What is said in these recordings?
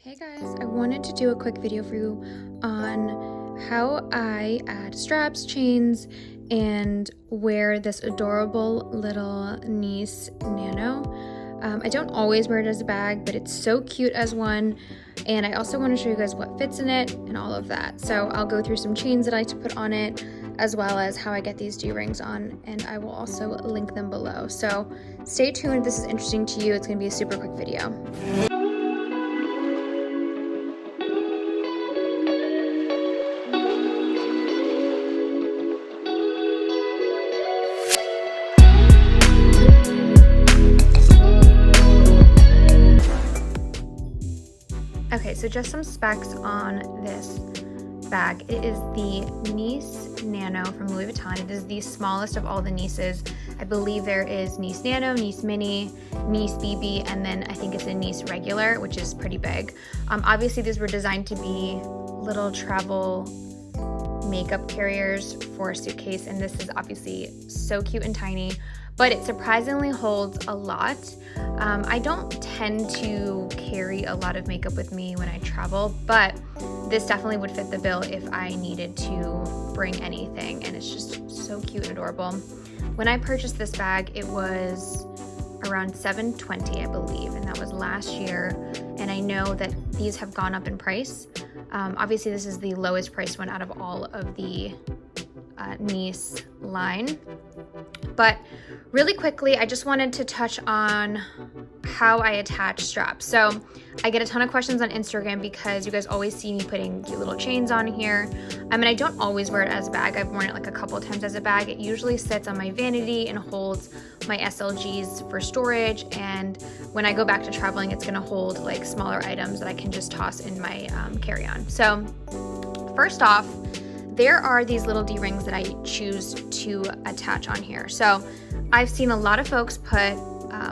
Hey guys, I wanted to do a quick video for you on how I add straps, chains, and wear this adorable little niece Nano. I don't always wear it as a bag, but it's so cute as one. And I also want to show you guys what fits in it and all of that. So I'll go through some chains that I like to put on it, as well as how I get these D-rings on, and I will also link them below. So stay tuned if this is interesting to you. It's going to be a super quick video. Okay, so just some specs on this bag. It is the Niece Nano from Louis Vuitton. It is the smallest of all the Nieces. I believe there is Niece Nano, Niece Mini, Niece BB, and then I think it's a Niece Regular, which is pretty big. Obviously, these were designed to be little travel makeup carriers for a suitcase, and this is obviously so cute and tiny, but it surprisingly holds a lot. I don't tend to carry a lot of makeup with me when I travel, but this definitely would fit the bill if I needed to bring anything, and it's just so cute and adorable. When I purchased this bag, it was around $720, I believe, and that was last year, and I know that these have gone up in price. Obviously, this is the lowest priced one out of all of the Niece line. But really quickly, I just wanted to touch on how I attach straps. So I get a ton of questions on Instagram because you guys always see me putting cute little chains on here. I mean, I don't always wear it as a bag. I've worn it like a couple of times as a bag. It usually sits on my vanity and holds my SLGs for storage. And when I go back to traveling, it's gonna hold like smaller items that I can just toss in my carry-on. So first off, there are these little D-rings that I choose to attach on here. So I've seen a lot of folks put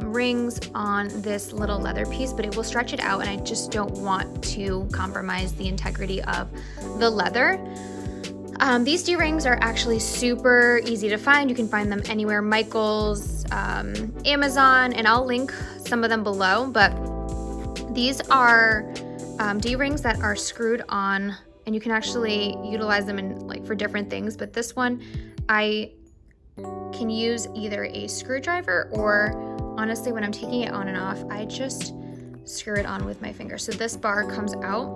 rings on this little leather piece, but it will stretch it out, and I just don't want to compromise the integrity of the leather. These D-rings are actually super easy to find. You can find them anywhere, Michael's, Amazon, and I'll link some of them below, but these are D-rings that are screwed on, and you can actually utilize them in like for different things. But this one, I can use either a screwdriver, or honestly, when I'm taking it on and off, I just screw it on with my finger. So this bar comes out,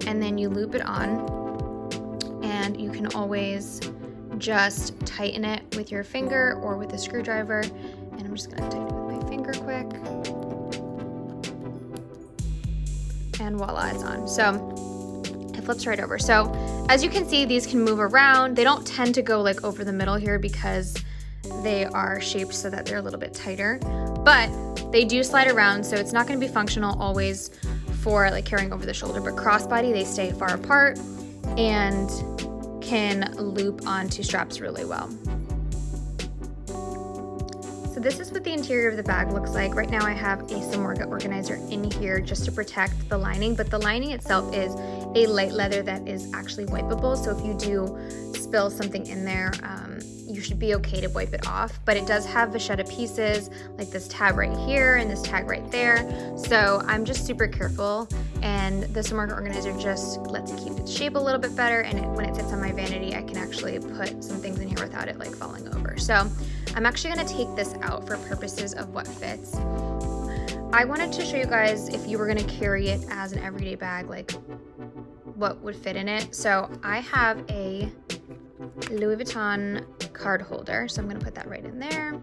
and then you loop it on, and you can always just tighten it with your finger or with a screwdriver. And I'm just gonna tighten it with my finger quick. And voila, it's on. So it flips right over. So as you can see, these can move around. They don't tend to go like over the middle here because they are shaped so that they're a little bit tighter, but they do slide around. So it's not going to be functional always for like carrying over the shoulder, but crossbody, they stay far apart and can loop onto straps really well. So this is what the interior of the bag looks like. Right now I have a Samorga Organizer in here just to protect the lining, but the lining itself is a light leather that is actually wipeable. So if you do spill something in there, you should be okay to wipe it off. But it does have vachetta pieces like this tab right here and this tag right there. So I'm just super careful, and the Samorga Organizer just lets it keep its shape a little bit better, and when it sits on my vanity, I can actually put some things in here without it like falling over. So I'm actually gonna take this out for purposes of what fits. I wanted to show you guys if you were gonna carry it as an everyday bag, like what would fit in it. So I have a Louis Vuitton card holder, so I'm gonna put that right in there.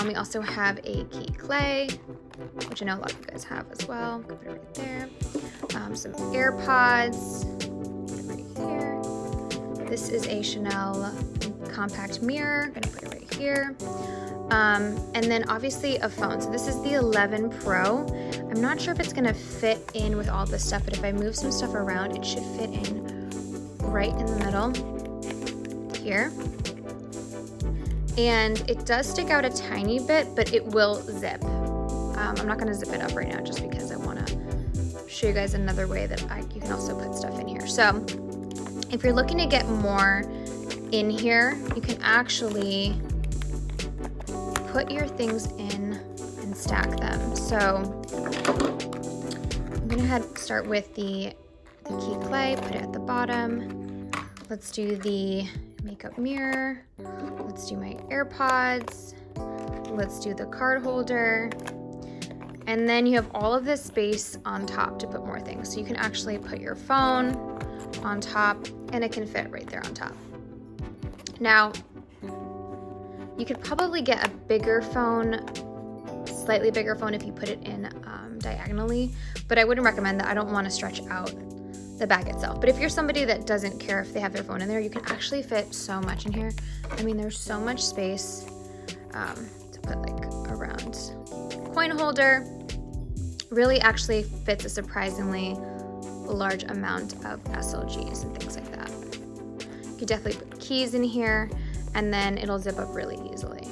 We also have a key clay, which I know a lot of you guys have as well. Put it right there. Some AirPods, put it right here. This is a Chanel compact mirror, gonna put it right here. And then obviously a phone. So this is the 11 Pro. I'm not sure if it's gonna fit in with all this stuff, but if I move some stuff around, it should fit in right in the middle here. And it does stick out a tiny bit, but it will zip. I'm not gonna zip it up right now just because I wanna show you guys another way that you can also put stuff in here. So if you're looking to get more in here, you can actually put your things in and stack them. So ahead, start with the key clay, put it at the bottom. Let's do the makeup mirror. Let's do my AirPods. Let's do the card holder. And then you have all of this space on top to put more things. So you can actually put your phone on top and it can fit right there on top. Now, you could probably get a bigger phone, slightly bigger phone if you put it in diagonally, but I wouldn't recommend that. I don't want to stretch out the bag itself. But if you're somebody that doesn't care if they have their phone in there, you can actually fit so much in here. I mean, there's so much space to put like a round coin holder. Really actually fits a surprisingly large amount of SLGs and things like that. You could definitely put keys in here and then it'll zip up really easily.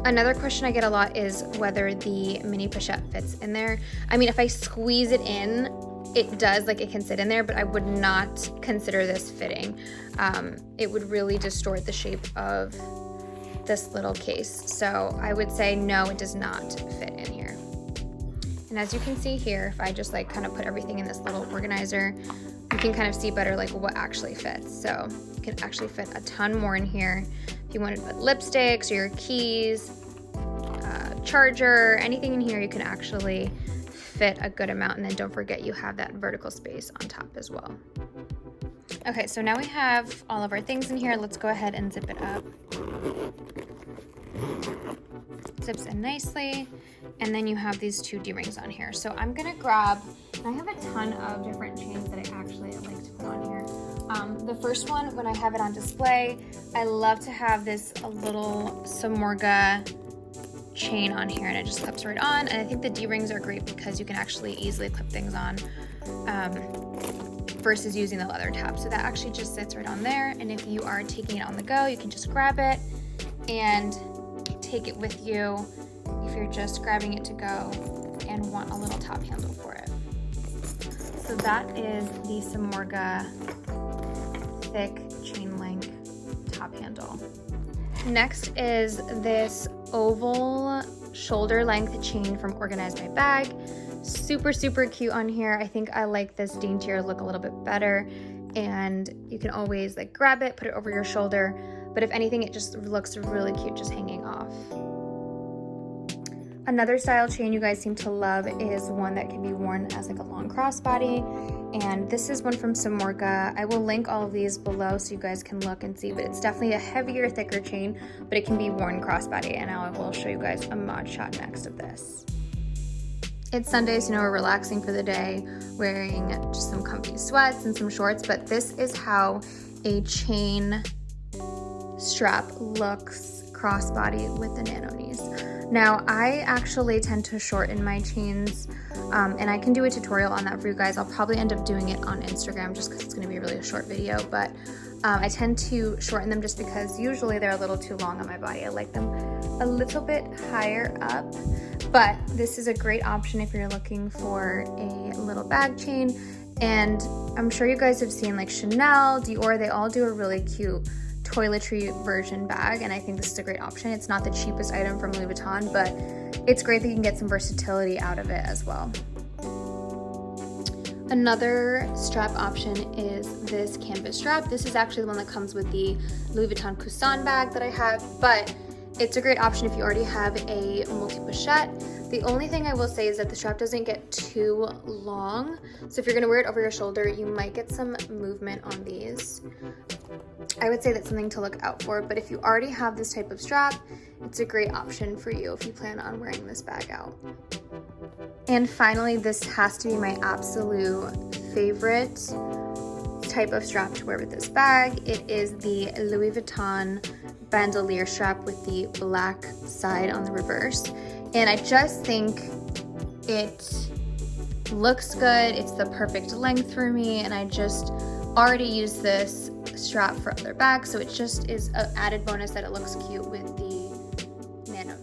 Another question I get a lot is whether the mini pochette fits in there. I mean, if I squeeze it in, it does, like it can sit in there, but I would not consider this fitting. It would really distort the shape of this little case. So I would say no, it does not fit in here. And as you can see here, if I just like kind of put everything in this little organizer, you can kind of see better like what actually fits. So you can actually fit a ton more in here. If you want to put lipsticks or your keys, charger, anything in here, you can actually fit a good amount. And then don't forget you have that vertical space on top as well. Okay, so now we have all of our things in here. Let's go ahead and zip it up. Zips in nicely. And then you have these two D-rings on here. So I'm gonna grab, and I have a ton of different chains that I actually like to put on here. The first one, when I have it on display, I love to have this little Samorga chain on here, and it just clips right on. And I think the D-rings are great because you can actually easily clip things on versus using the leather tab. So that actually just sits right on there. And if you are taking it on the go, you can just grab it and take it with you if you're just grabbing it to go and want a little top handle for it. So that is the Samorga thick chain link top handle. Next is this oval shoulder length chain from Organize My Bag. Super, super cute on here. I think I like this daintier look a little bit better, and you can always like grab it, put it over your shoulder, but if anything, it just looks really cute just hanging off. Another style chain you guys seem to love is one that can be worn as like a long crossbody, and this is one from Samorga. I will link all of these below so you guys can look and see, but it's definitely a heavier, thicker chain, but it can be worn crossbody, and I will show you guys a mod shot next of this. It's Sunday, so we're relaxing for the day, wearing just some comfy sweats and some shorts, but this is how a chain strap looks crossbody with the Nano knees. Now, I actually tend to shorten my chains, and I can do a tutorial on that for you guys. I'll probably end up doing it on Instagram just because it's going to be really a short video, but I tend to shorten them just because usually they're a little too long on my body. I like them a little bit higher up, but this is a great option if you're looking for a little bag chain. And I'm sure you guys have seen like Chanel, Dior, they all do a really cute toiletry version bag, and I think this is a great option. It's not the cheapest item from Louis Vuitton, but it's great that you can get some versatility out of it as well. Another strap option is this canvas strap. This is actually the one that comes with the Louis Vuitton Cousin bag that I have, but it's a great option if you already have a multi-pochette. The only thing I will say is that the strap doesn't get too long, so if you're gonna wear it over your shoulder, you might get some movement on these. I would say that's something to look out for, but if you already have this type of strap, it's a great option for you if you plan on wearing this bag out. And finally, this has to be my absolute favorite type of strap to wear with this bag. It is the Louis Vuitton bandolier strap with the black side on the reverse. And I just think it looks good. It's the perfect length for me, and I just already use this strap for other bags, so it just is an added bonus that it looks cute with the Nano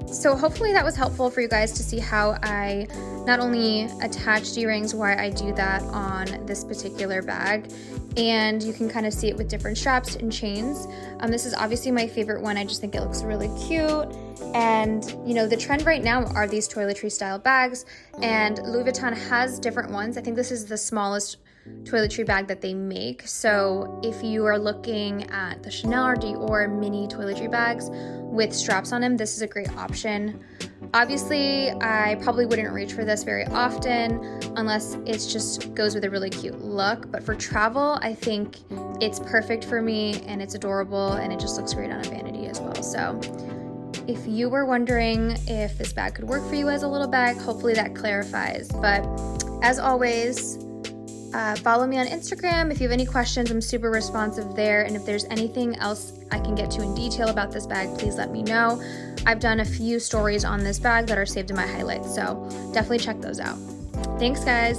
knees. So hopefully that was helpful for you guys to see how I not only attach D-rings, why I do that on this particular bag, and you can kind of see it with different straps and chains. This is obviously my favorite one. I just think it looks really cute. And you know, the trend right now are these toiletry style bags, and Louis Vuitton has different ones. I think this is the smallest toiletry bag that they make. So if you are looking at the Chanel or Dior mini toiletry bags with straps on them, this is a great option. Obviously, I probably wouldn't reach for this very often unless it just goes with a really cute look. But for travel, I think it's perfect for me, and it's adorable, and it just looks great on a vanity as well. So if you were wondering if this bag could work for you as a little bag, hopefully that clarifies. But as always, follow me on Instagram. If you have any questions, I'm super responsive there. And if there's anything else I can get to in detail about this bag, please let me know. I've done a few stories on this bag that are saved in my highlights, so definitely check those out. Thanks, guys.